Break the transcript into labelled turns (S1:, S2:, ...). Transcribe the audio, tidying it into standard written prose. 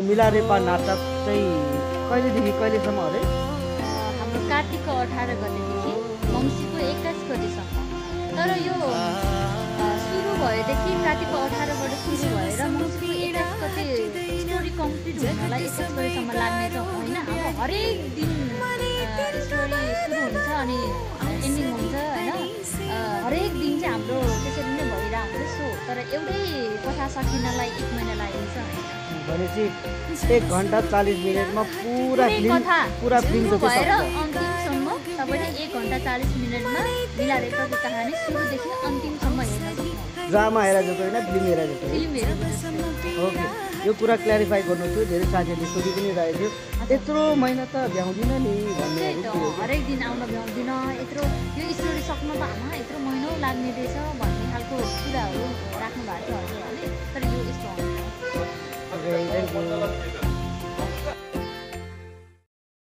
S1: मिलारेपा नाटक चाहिँ कहिलेदेखि कहिलेसम्म अरे?
S2: हाम्रो कार्तिकको 18 गतेदेखि मङ्सिरको 21 गतेसम्म। तर यो सुरु भएदेखि कार्तिकको 18बाट सुरु भएर मङ्सिरको 21 गते स्टोरी कम्प्लिट हुनलाई 21 गतेसम्म लाग्ने त होइन। अब हरेक दिन स्टोरी सुरु हुन्छ अनि एन्डिङ हुन्छ होइन। हरेक दिन चाहिँ हाम्रो त्यसरी नै भइरहेको हुन्छ सो। तर एउटै कथा सकिनलाई 1 महिना लागेको छ होइन।
S1: भनेपछि 1 घन्टा 40 मिनटमा पुरा फिल्म
S2: भएर अन्तिमसम्म तपाईँले 1 घन्टा 40 मिनटमा मिलारेपाको कहानी सुरुदेखि अन्तिमसम्म हेर्न सक्नुहुन्छ।
S1: ड्रामा हेरेर जस्तो होइन, फिल्म हेरेर जस्तो।
S2: फिल्म हेरेर
S1: ओके, यो कुरा क्ल्यारिफाई गर्नु थियो। धेरै साथीहरूले सोधि पनि रहेको थियो, यत्रो महिना त भ्याउँदिन नि भन्ने।
S2: हरेक दिन आउन भ्याउँदिन, यत्रो यो स्टोरी सक्नु त आमा यत्रो महिना लाग्ने रहेछ भन्ने खालको कुराहरू राख्नु भएको थियो हजुरहरूले। तर यो यस्तो
S1: थ्याङ्क यू।